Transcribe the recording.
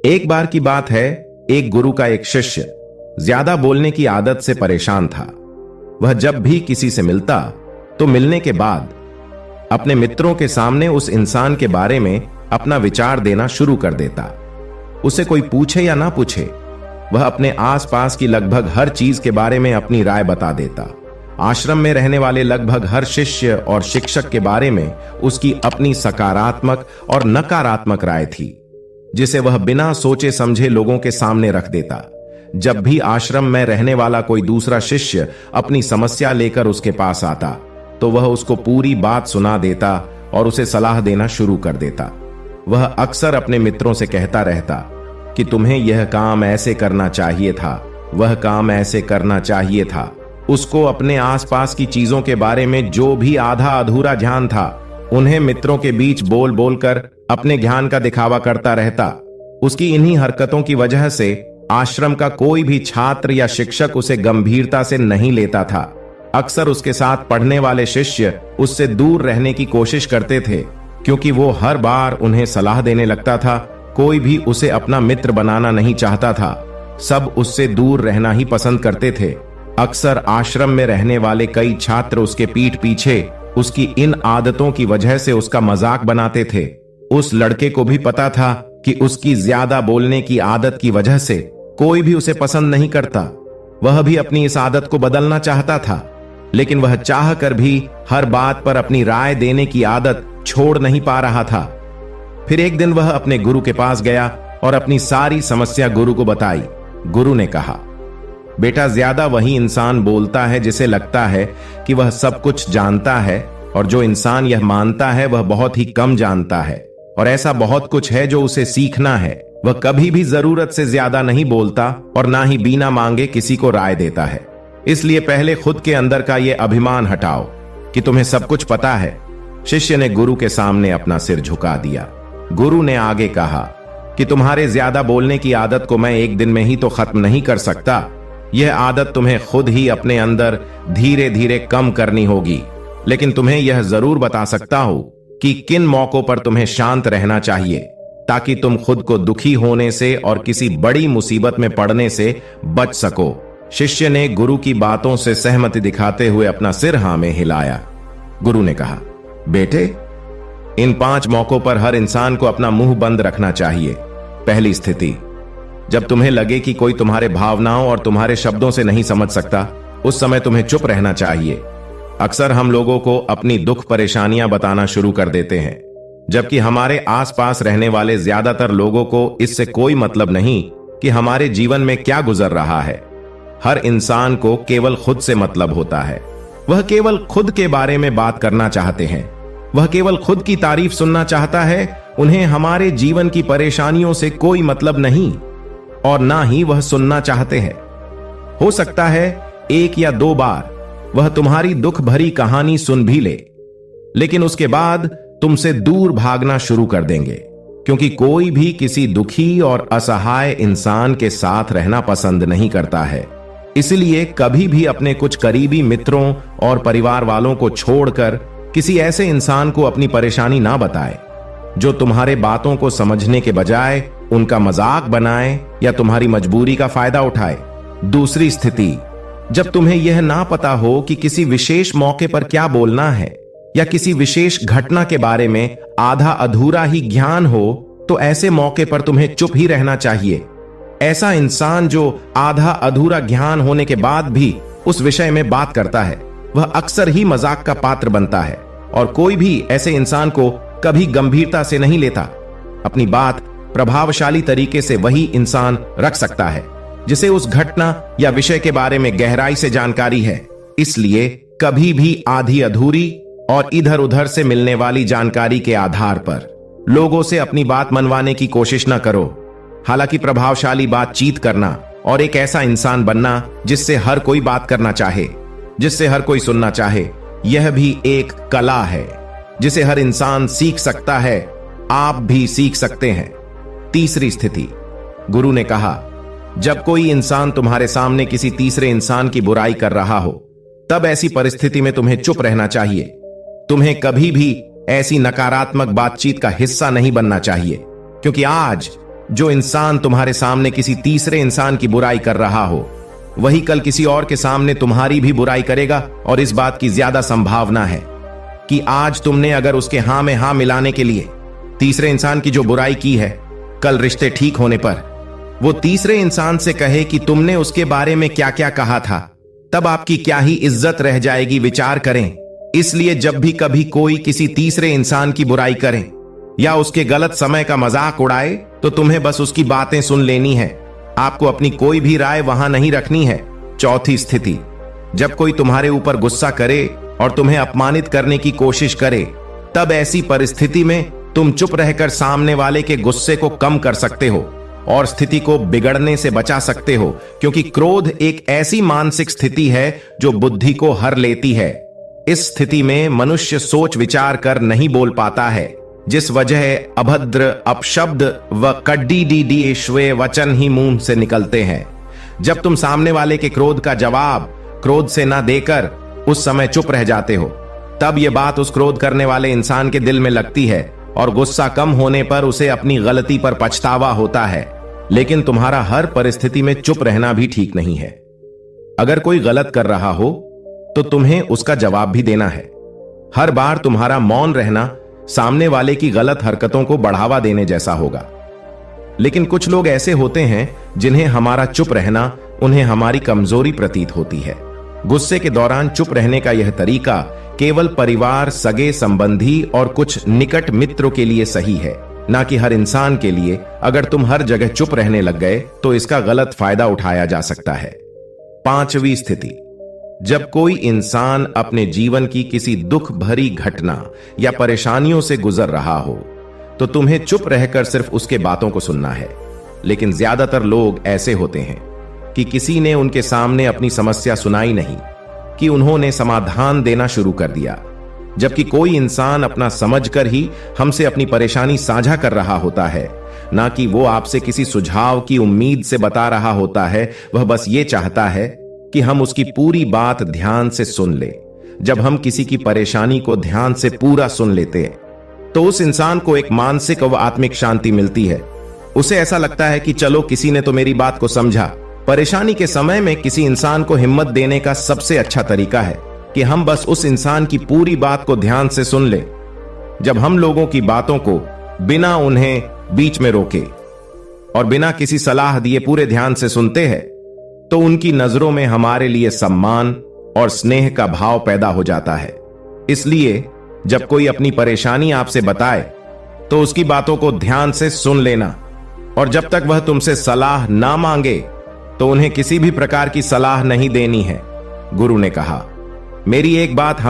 एक बार की बात है, एक गुरु का एक शिष्य ज्यादा बोलने की आदत से परेशान था। वह जब भी किसी से मिलता तो मिलने के बाद अपने मित्रों के सामने उस इंसान के बारे में अपना विचार देना शुरू कर देता। उसे कोई पूछे या ना पूछे, वह अपने आसपास की लगभग हर चीज के बारे में अपनी राय बता देता। आश्रम में रहने वाले लगभग हर शिष्य और शिक्षक के बारे में उसकी अपनी सकारात्मक और नकारात्मक राय थी, जिसे वह बिना सोचे समझे लोगों के सामने रख देता। जब भी आश्रम में रहने वाला कोई दूसरा शिष्य अपनी समस्या लेकर उसके पास आता तो वह उसको पूरी बात सुना देता और उसे सलाह देना शुरू कर देता। वह अक्सर अपने मित्रों से कहता रहता कि तुम्हें यह काम ऐसे करना चाहिए था, वह काम ऐसे करना चाहिए था। उसको अपने आसपास की चीजों के बारे में जो भी आधा अधूरा ज्ञान था, उन्हें मित्रों के बीच बोल बोलकर अपने ज्ञान का दिखावा करता रहता। उसकी इन्हीं हरकतों की वजह से आश्रम का कोई भी छात्र या शिक्षक उसे गंभीरता से नहीं लेता था। अक्सर उसके साथ पढ़ने वाले शिष्य उससे दूर रहने की कोशिश करते थे, क्योंकि वो हर बार उन्हें सलाह देने लगता था। कोई भी उसे अपना मित्र बनाना नहीं चाहता था, सब उससे दूर रहना ही पसंद करते थे। अक्सर आश्रम में रहने वाले कई छात्र उसके पीठ पीछे उसकी इन आदतों की वजह से उसका मजाक बनाते थे। उस लड़के को भी पता था कि उसकी ज्यादा बोलने की आदत की वजह से कोई भी उसे पसंद नहीं करता। वह भी अपनी इस आदत को बदलना चाहता था, लेकिन वह चाह कर भी हर बात पर अपनी राय देने की आदत छोड़ नहीं पा रहा था। फिर एक दिन वह अपने गुरु के पास गया और अपनी सारी समस्या गुरु को बताई। गुरु ने कहा, बेटा, ज्यादा वही इंसान बोलता है जिसे लगता है कि वह सब कुछ जानता है, और जो इंसान यह मानता है वह बहुत ही कम जानता है। और ऐसा बहुत कुछ है जो उसे सीखना है। वह कभी भी जरूरत से ज्यादा नहीं बोलता और ना ही बिना मांगे किसी को राय देता है। इसलिए पहले खुद के अंदर का यह अभिमान हटाओ कि तुम्हें सब कुछ पता है। शिष्य ने गुरु के सामने अपना सिर झुका दिया। गुरु ने आगे कहा कि तुम्हारे ज्यादा बोलने की आदत को मैं एक दिन में ही तो खत्म नहीं कर सकता। यह आदत तुम्हें खुद ही अपने अंदर धीरे धीरे कम करनी होगी। लेकिन तुम्हें यह जरूर बता सकता हूं कि किन मौकों पर तुम्हें शांत रहना चाहिए, ताकि तुम खुद को दुखी होने से और किसी बड़ी मुसीबत में पड़ने से बच सको। शिष्य ने गुरु की बातों से सहमति दिखाते हुए अपना सिर हाँ में हिलाया। गुरु ने कहा, बेटे, इन 5 मौकों पर हर इंसान को अपना मुंह बंद रखना चाहिए। पहली स्थिति, जब तुम्हें लगे कि कोई तुम्हारे भावनाओं और तुम्हारे शब्दों से नहीं समझ सकता, उस समय तुम्हें चुप रहना चाहिए। अक्सर हम लोगों को अपनी दुख परेशानियां बताना शुरू कर देते हैं, जबकि हमारे आसपास रहने वाले ज्यादातर लोगों को इससे कोई मतलब नहीं कि हमारे जीवन में क्या गुजर रहा है। हर इंसान को केवल खुद से मतलब होता है। वह केवल खुद के बारे में बात करना चाहते हैं। वह केवल खुद की तारीफ सुनना चाहता है। उन्हें हमारे जीवन की परेशानियों से कोई मतलब नहीं और ना ही वह सुनना चाहते हैं। हो सकता है 1 या 2 बार वह तुम्हारी दुख भरी कहानी सुन भी ले, लेकिन उसके बाद तुमसे दूर भागना शुरू कर देंगे, क्योंकि कोई भी किसी दुखी और असहाय इंसान के साथ रहना पसंद नहीं करता है। इसलिए कभी भी अपने कुछ करीबी मित्रों और परिवार वालों को छोड़कर किसी ऐसे इंसान को अपनी परेशानी ना बताए जो तुम्हारे बातों को समझने के बजाय उनका मजाक बनाए या तुम्हारी मजबूरी का फायदा उठाए। दूसरी स्थिति, जब तुम्हें यह ना पता हो कि किसी विशेष मौके पर क्या बोलना है या किसी विशेष घटना के बारे में आधा अधूरा ही ज्ञान हो, तो ऐसे मौके पर तुम्हें चुप ही रहना चाहिए। ऐसा इंसान जो आधा अधूरा ज्ञान होने के बाद भी उस विषय में बात करता है, वह अक्सर ही मजाक का पात्र बनता है, और कोई भी ऐसे इंसान को कभी गंभीरता से नहीं लेता। अपनी बात प्रभावशाली तरीके से वही इंसान रख सकता है जिसे उस घटना या विषय के बारे में गहराई से जानकारी है। इसलिए कभी भी आधी अधूरी और इधर उधर से मिलने वाली जानकारी के आधार पर लोगों से अपनी बात मनवाने की कोशिश न करो। हालांकि प्रभावशाली बातचीत करना और एक ऐसा इंसान बनना जिससे हर कोई बात करना चाहे, जिससे हर कोई सुनना चाहे, यह भी एक कला है जिसे हर इंसान सीख सकता है। आप भी सीख सकते हैं। तीसरी स्थिति, गुरु ने कहा, जब कोई इंसान तुम्हारे सामने किसी तीसरे इंसान की बुराई कर रहा हो, तब ऐसी परिस्थिति में तुम्हें चुप रहना चाहिए। तुम्हें कभी भी ऐसी नकारात्मक बातचीत का हिस्सा नहीं बनना चाहिए, क्योंकि आज जो इंसान तुम्हारे सामने किसी तीसरे इंसान की बुराई कर रहा हो वही कल किसी और के सामने तुम्हारी भी बुराई करेगा, और इस बात की ज्यादा संभावना है कि आज तुमने अगर उसके हां में हां मिलाने के लिए तीसरे इंसान की जो बुराई की है, कल रिश्ते ठीक होने पर वो तीसरे इंसान से कहे कि तुमने उसके बारे में क्या क्या कहा था, तब आपकी क्या ही इज्जत रह जाएगी। विचार करें। इसलिए जब भी कभी कोई किसी तीसरे इंसान की बुराई करे या उसके गलत समय का मजाक उड़ाए तो तुम्हें बस उसकी बातें सुन लेनी है। आपको अपनी कोई भी राय वहां नहीं रखनी है। चौथी स्थिति, जब कोई तुम्हारे ऊपर गुस्सा करे और तुम्हें अपमानित करने की कोशिश करे, तब ऐसी परिस्थिति में तुम चुप रहकर सामने वाले के गुस्से को कम कर सकते हो और स्थिति को बिगड़ने से बचा सकते हो, क्योंकि क्रोध एक ऐसी मानसिक स्थिति है जो बुद्धि को हर लेती है। इस स्थिति में मनुष्य सोच विचार कर नहीं बोल पाता है, जिस वजह अभद्र अपशब्द व कड्डी वचन ही मुंह से निकलते हैं। जब तुम सामने वाले के क्रोध का जवाब क्रोध से ना देकर उस समय चुप रह जाते हो, तब यह बात उस क्रोध करने वाले इंसान के दिल में लगती है और गुस्सा कम होने पर उसे अपनी गलती पर पछतावा होता है। लेकिन तुम्हारा हर परिस्थिति में चुप रहना भी ठीक नहीं है। अगर कोई गलत कर रहा हो तो तुम्हें उसका जवाब भी देना है। हर बार तुम्हारा मौन रहना सामने वाले की गलत हरकतों को बढ़ावा देने जैसा होगा। लेकिन कुछ लोग ऐसे होते हैं जिन्हें हमारा चुप रहना उन्हें हमारी कमजोरी प्रतीत होती है। गुस्से के दौरान चुप रहने का यह तरीका केवल परिवार, सगे संबंधी और कुछ निकट मित्रों के लिए सही है, ना कि हर इंसान के लिए। अगर तुम हर जगह चुप रहने लग गए तो इसका गलत फायदा उठाया जा सकता है। पांचवी स्थिति, जब कोई इंसान अपने जीवन की किसी दुख भरी घटना या परेशानियों से गुजर रहा हो तो तुम्हें चुप रहकर सिर्फ उसके बातों को सुनना है। लेकिन ज्यादातर लोग ऐसे होते हैं कि किसी ने उनके सामने अपनी समस्या सुनाई नहीं कि उन्होंने समाधान देना शुरू कर दिया, जबकि कोई इंसान अपना समझकर ही हमसे अपनी परेशानी साझा कर रहा होता है, ना कि वो आपसे किसी सुझाव की उम्मीद से बता रहा होता है। वह बस ये चाहता है कि हम उसकी पूरी बात ध्यान से सुन ले। जब हम किसी की परेशानी को ध्यान से पूरा सुन लेते हैं तो उस इंसान को एक मानसिक व आत्मिक शांति मिलती है। उसे ऐसा लगता है कि चलो किसी ने तो मेरी बात को समझा। परेशानी के समय में किसी इंसान को हिम्मत देने का सबसे अच्छा तरीका है कि हम बस उस इंसान की पूरी बात को ध्यान से सुन ले। जब हम लोगों की बातों को बिना उन्हें बीच में रोके और बिना किसी सलाह दिए पूरे ध्यान से सुनते हैं तो उनकी नजरों में हमारे लिए सम्मान और स्नेह का भाव पैदा हो जाता है। इसलिए जब कोई अपनी परेशानी आपसे बताए तो उसकी बातों को ध्यान से सुन लेना, और जब तक वह तुमसे सलाह ना मांगे तो उन्हें किसी भी प्रकार की सलाह नहीं देनी है। गुरु ने कहा, मेरी एक बात